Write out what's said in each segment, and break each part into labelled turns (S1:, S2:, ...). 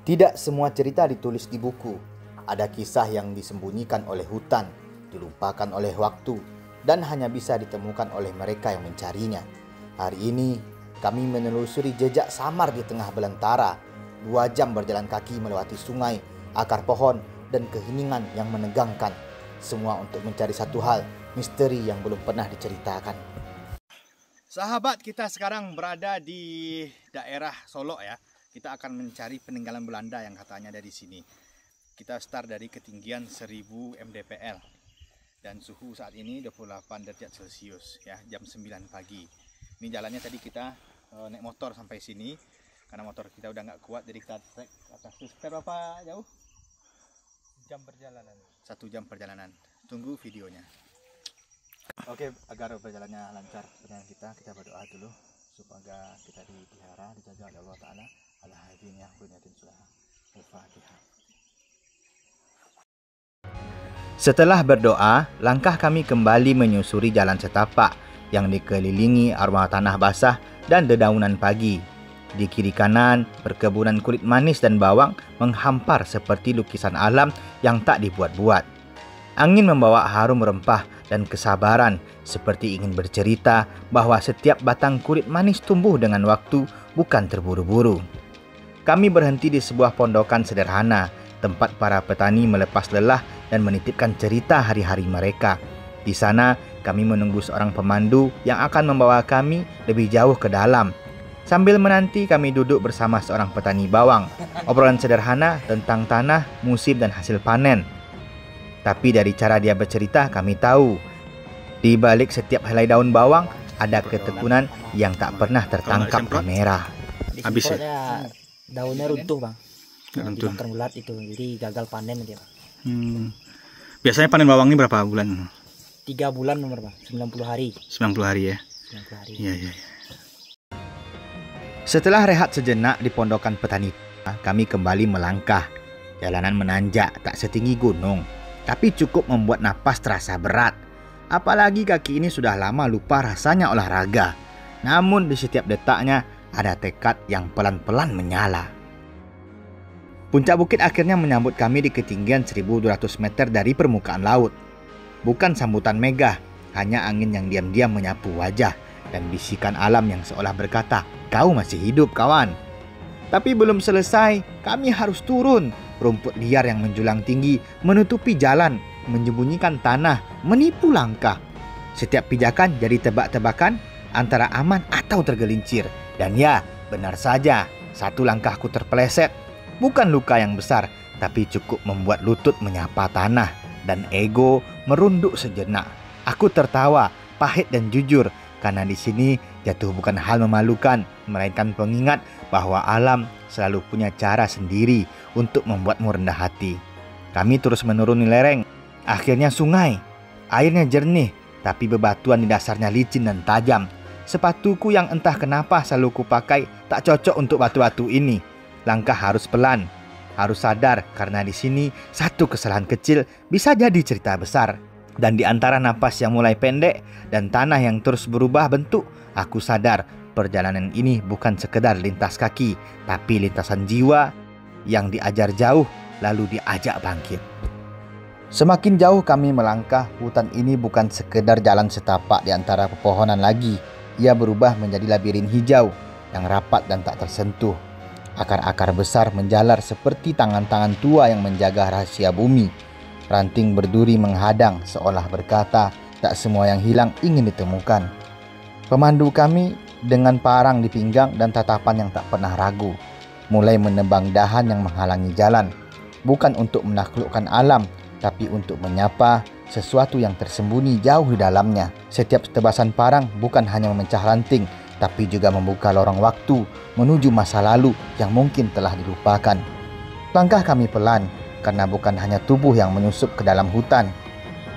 S1: Tidak semua cerita ditulis di buku. Ada kisah yang disembunyikan oleh hutan, dilupakan oleh waktu, dan hanya bisa ditemukan oleh mereka yang mencarinya. Hari ini, kami menelusuri jejak samar di tengah belantara. 2 jam berjalan kaki melewati sungai, akar pohon, dan keheningan yang menegangkan. Semua untuk mencari satu hal, misteri yang belum pernah diceritakan.
S2: Sahabat, kita sekarang berada di daerah Solok ya. Kita akan mencari peninggalan Belanda yang katanya ada di sini. Kita start dari ketinggian 1000 mdpl dan suhu saat ini 28 derajat Celcius ya, jam 9 pagi. Ini jalannya tadi kita naik motor sampai sini karena motor kita udah nggak kuat, jadi kita trek atas. Sekitar berapa jauh?
S3: 1 jam perjalanan.
S2: 1 jam perjalanan. Tunggu videonya. Oke, agar perjalanannya lancar perjalanan kita berdoa dulu supaya kita dipelihara, dijaga oleh Allah Ta'ala.
S1: Setelah berdoa, langkah kami kembali menyusuri jalan setapak yang dikelilingi aroma tanah basah dan dedaunan pagi. Di kiri kanan, perkebunan kulit manis dan bawang menghampar seperti lukisan alam yang tak dibuat-buat. Angin membawa harum rempah dan kesabaran, seperti ingin bercerita bahwa setiap batang kulit manis tumbuh dengan waktu, bukan terburu-buru. Kami berhenti di sebuah pondokan sederhana, tempat para petani melepas lelah dan menitipkan cerita hari-hari mereka. Di sana, kami menunggu seorang pemandu yang akan membawa kami lebih jauh ke dalam. Sambil menanti, kami duduk bersama seorang petani bawang. Obrolan sederhana tentang tanah, musim, dan hasil panen. Tapi dari cara dia bercerita, kami tahu, di balik setiap helai daun bawang, ada ketekunan yang tak pernah tertangkap kamera.
S3: Habis ya? Daunnya runtuh bang, dimakan ulat itu, jadi gagal panen dia bang.
S2: Biasanya panen bawang ini berapa bulan?
S3: 3 bulan nomor bang, 90 hari.
S2: 90 hari ya?
S3: 90 hari.
S2: Iya.
S1: Setelah rehat sejenak di pondokan petani, kami kembali melangkah. Jalanan menanjak, tak setinggi gunung, tapi cukup membuat napas terasa berat. Apalagi kaki ini sudah lama lupa rasanya olahraga. Namun di setiap detaknya ada tekad yang pelan-pelan menyala. Puncak bukit akhirnya menyambut kami di ketinggian 1200 meter dari permukaan laut. Bukan sambutan megah, hanya angin yang diam-diam menyapu wajah dan bisikan alam yang seolah berkata, "Kau masih hidup, kawan." Tapi belum selesai, kami harus turun. Rumput liar yang menjulang tinggi menutupi jalan, menyembunyikan tanah, menipu langkah. Setiap pijakan jadi tebak-tebakan antara aman atau tergelincir. Dan ya, benar saja, satu langkahku terpeleset. Bukan luka yang besar, tapi cukup membuat lutut menyapa tanah dan ego merunduk sejenak. Aku tertawa, pahit dan jujur, karena di sini jatuh bukan hal memalukan, melainkan pengingat bahwa alam selalu punya cara sendiri untuk membuatmu rendah hati. Kami terus menuruni lereng, akhirnya sungai. Airnya jernih, tapi bebatuan di dasarnya licin dan tajam. Sepatuku yang entah kenapa selalu kupakai tak cocok untuk batu-batu ini. Langkah harus pelan, harus sadar karena di sini satu kesalahan kecil bisa jadi cerita besar. Dan di antara napas yang mulai pendek dan tanah yang terus berubah bentuk, aku sadar perjalanan ini bukan sekedar lintas kaki, tapi lintasan jiwa yang diajar jauh lalu diajak bangkit. Semakin jauh kami melangkah, hutan ini bukan sekedar jalan setapak di antara pepohonan lagi. Ia berubah menjadi labirin hijau yang rapat dan tak tersentuh. Akar-akar besar menjalar seperti tangan-tangan tua yang menjaga rahasia bumi. Ranting berduri menghadang seolah berkata, tak semua yang hilang ingin ditemukan. Pemandu kami dengan parang di pinggang dan tatapan yang tak pernah ragu, mulai menebang dahan yang menghalangi jalan. Bukan untuk menaklukkan alam, tapi untuk menyapa sesuatu yang tersembunyi jauh di dalamnya. Setiap tebasan parang bukan hanya memecah ranting, tapi juga membuka lorong waktu menuju masa lalu yang mungkin telah dilupakan. Langkah kami pelan, karena bukan hanya tubuh yang menyusup ke dalam hutan,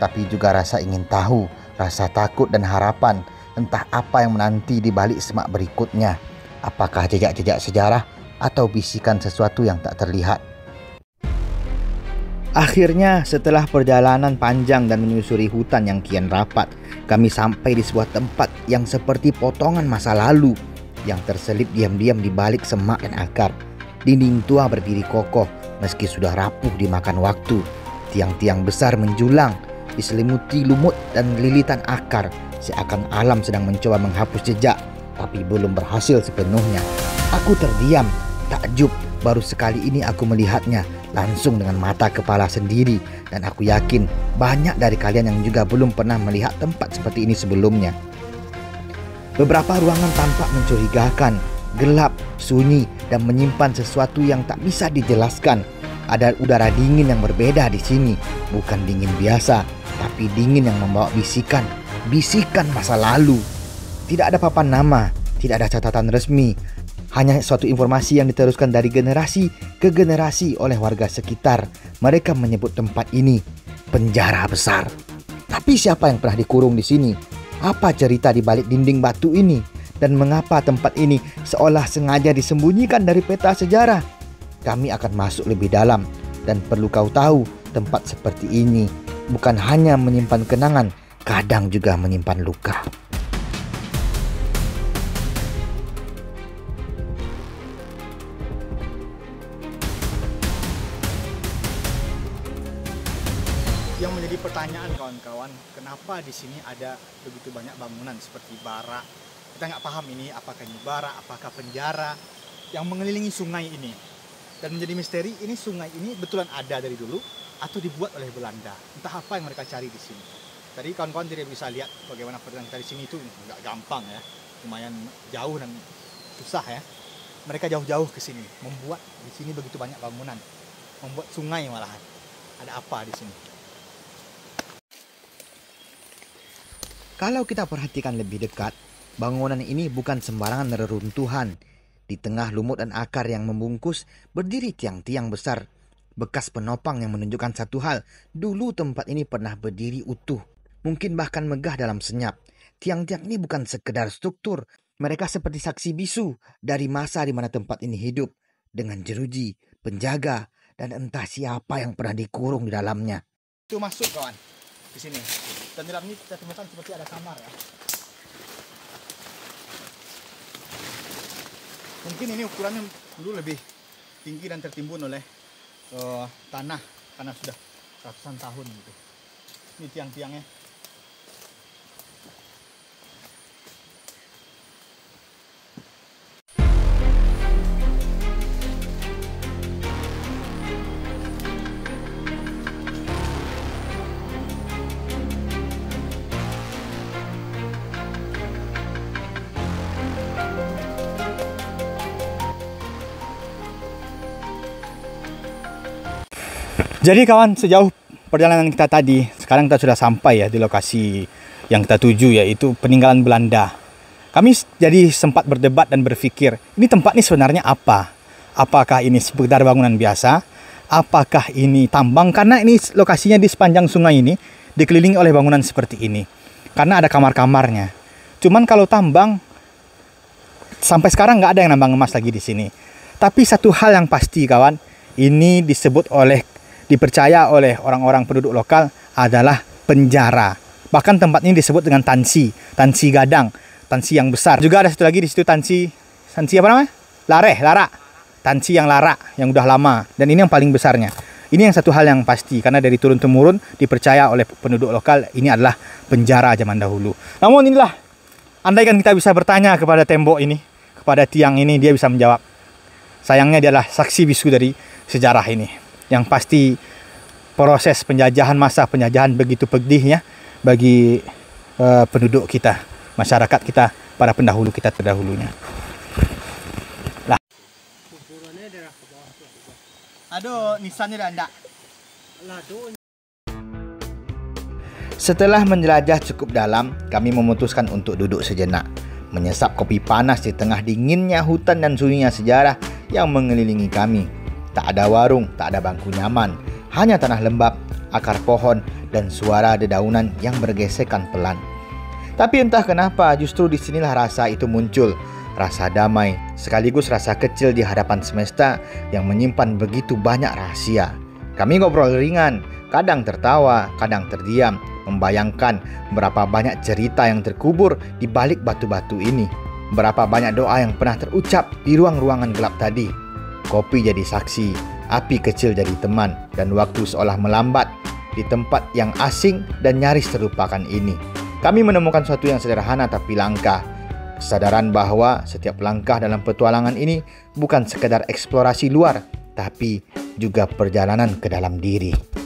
S1: tapi juga rasa ingin tahu, rasa takut dan harapan, entah apa yang menanti di balik semak berikutnya. Apakah jejak-jejak sejarah atau bisikan sesuatu yang tak terlihat? Akhirnya, setelah perjalanan panjang dan menyusuri hutan yang kian rapat, kami sampai di sebuah tempat yang seperti potongan masa lalu yang terselip diam-diam di balik semak dan akar. Dinding tua berdiri kokoh meski sudah rapuh dimakan waktu. Tiang-tiang besar menjulang, diselimuti lumut dan lilitan akar, seakan alam sedang mencoba menghapus jejak, tapi belum berhasil sepenuhnya. Aku terdiam, takjub. Baru sekali ini aku melihatnya langsung dengan mata kepala sendiri, dan aku yakin banyak dari kalian yang juga belum pernah melihat tempat seperti ini sebelumnya. Beberapa ruangan tampak mencurigakan, gelap, sunyi, dan menyimpan sesuatu yang tak bisa dijelaskan. Ada udara dingin yang berbeda di sini, bukan dingin biasa, tapi dingin yang membawa bisikan, bisikan masa lalu. Tidak ada papan nama, tidak ada catatan resmi, hanya suatu informasi yang diteruskan dari generasi ke generasi oleh warga sekitar. Mereka menyebut tempat ini penjara besar. Tapi siapa yang pernah dikurung di sini? Apa cerita di balik dinding batu ini? Dan mengapa tempat ini seolah sengaja disembunyikan dari peta sejarah? Kami akan masuk lebih dalam, dan perlu kau tahu, tempat seperti ini bukan hanya menyimpan kenangan, kadang juga menyimpan luka.
S2: Yang menjadi pertanyaan kawan-kawan, kenapa di sini ada begitu banyak bangunan seperti barak? Kita nggak paham ini apakah ini barak, apakah penjara yang mengelilingi sungai ini. Dan menjadi misteri, ini sungai ini betulan ada dari dulu atau dibuat oleh Belanda. Entah apa yang mereka cari di sini. Tadi kawan-kawan tidak bisa lihat bagaimana perjalanan dari sini itu nggak gampang ya, lumayan jauh dan susah ya. Mereka jauh-jauh ke sini, membuat di sini begitu banyak bangunan, membuat sungai malahan. Ada apa di sini?
S1: Kalau kita perhatikan lebih dekat, bangunan ini bukan sembarangan reruntuhan. Di tengah lumut dan akar yang membungkus, berdiri tiang-tiang besar. Bekas penopang yang menunjukkan satu hal, dulu tempat ini pernah berdiri utuh. Mungkin bahkan megah dalam senyap. Tiang-tiang ini bukan sekedar struktur. Mereka seperti saksi bisu dari masa di mana tempat ini hidup. Dengan jeruji, penjaga, dan entah siapa yang pernah dikurung di dalamnya.
S2: Itu masuk kawan, di sini. Dan dalam ini kita temukan seperti ada kamar ya. Mungkin ini ukurannya dulu lebih tinggi dan tertimbun oleh tanah karena sudah ratusan tahun gitu. Ini tiang-tiangnya. Jadi kawan, sejauh perjalanan kita tadi, sekarang kita sudah sampai ya di lokasi yang kita tuju, yaitu peninggalan Belanda. Kami jadi sempat berdebat dan berpikir, ini tempat ini sebenarnya apa? Apakah ini sekedar bangunan biasa? Apakah ini tambang? Karena ini lokasinya di sepanjang sungai ini dikelilingi oleh bangunan seperti ini. Karena ada kamar-kamarnya. Cuman kalau tambang, sampai sekarang nggak ada yang nambang emas lagi di sini. Tapi satu hal yang pasti kawan, ini dipercaya oleh orang-orang penduduk lokal adalah penjara. Bahkan tempat ini disebut dengan tansi gadang, tansi yang besar. Juga ada satu lagi di situ tansi apa namanya? Lara. Tansi yang lara, yang udah lama. Dan ini yang paling besarnya. Ini yang satu hal yang pasti, karena dari turun-temurun dipercaya oleh penduduk lokal ini adalah penjara zaman dahulu. Namun inilah, andaikan kita bisa bertanya kepada tembok ini, kepada tiang ini, dia bisa menjawab. Sayangnya dia adalah saksi bisu dari sejarah ini. Yang pasti proses masa penjajahan begitu pedihnya bagi penduduk kita, masyarakat kita, para pendahulu kita terdahulunya. Lah. Aduh, nisannya dah enggak. Setelah menjelajah cukup dalam, kami memutuskan untuk duduk sejenak, menyesap kopi panas di tengah dinginnya hutan dan sunyinya sejarah yang mengelilingi kami. Tak ada warung, tak ada bangku nyaman, hanya tanah lembab, akar pohon, dan suara dedaunan yang bergesekan pelan. Tapi entah kenapa, justru disinilah rasa itu muncul. Rasa damai, sekaligus rasa kecil di hadapan semesta yang menyimpan begitu banyak rahasia. Kami ngobrol ringan, kadang tertawa, kadang terdiam, membayangkan berapa banyak cerita yang terkubur di balik batu-batu ini. Berapa banyak doa yang pernah terucap di ruang-ruangan gelap tadi.
S1: kopi jadi saksi, api kecil jadi teman, dan waktu seolah melambat di tempat yang asing dan nyaris terlupakan ini. Kami menemukan sesuatu yang sederhana tapi langka. Kesadaran bahwa setiap langkah dalam petualangan ini bukan sekadar eksplorasi luar, tapi juga perjalanan ke dalam diri.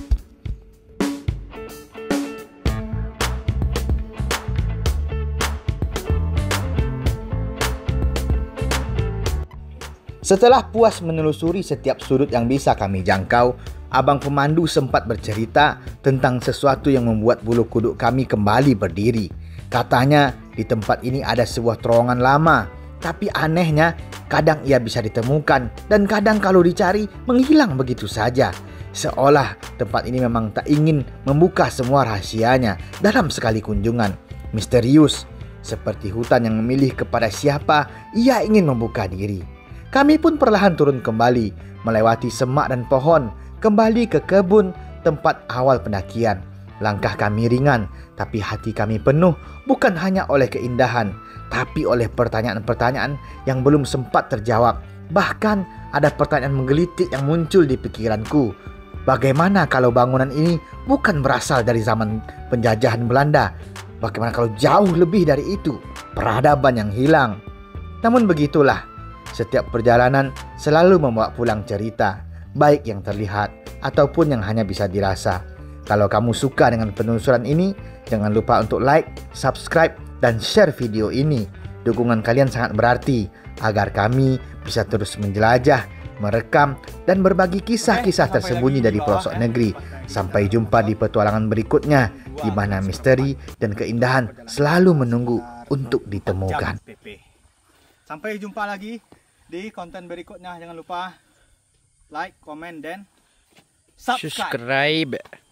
S1: Setelah puas menelusuri setiap sudut yang bisa kami jangkau, abang pemandu sempat bercerita tentang sesuatu yang membuat bulu kuduk kami kembali berdiri. Katanya di tempat ini ada sebuah terowongan lama, tapi anehnya kadang ia bisa ditemukan dan kadang kalau dicari menghilang begitu saja. Seolah tempat ini memang tak ingin membuka semua rahasianya dalam sekali kunjungan. Misterius, seperti hutan yang memilih kepada siapa ia ingin membuka diri. Kami pun perlahan turun kembali, melewati semak dan pohon, kembali ke kebun tempat awal pendakian. Langkah kami ringan, tapi hati kami penuh bukan hanya oleh keindahan, tapi oleh pertanyaan-pertanyaan yang belum sempat terjawab. Bahkan ada pertanyaan menggelitik yang muncul di pikiranku. Bagaimana kalau bangunan ini bukan berasal dari zaman penjajahan Belanda? Bagaimana kalau jauh lebih dari itu, peradaban yang hilang? Namun begitulah, setiap perjalanan selalu membawa pulang cerita, baik yang terlihat ataupun yang hanya bisa dirasa. Kalau kamu suka dengan penelusuran ini, jangan lupa untuk like, subscribe, dan share video ini. Dukungan kalian sangat berarti agar kami bisa terus menjelajah, merekam, dan berbagi kisah-kisah tersembunyi dari pelosok negeri. Sampai jumpa di petualangan berikutnya, di mana misteri dan keindahan selalu menunggu untuk ditemukan.
S2: Sampai jumpa lagi di konten berikutnya. Jangan lupa like, komen, dan subscribe.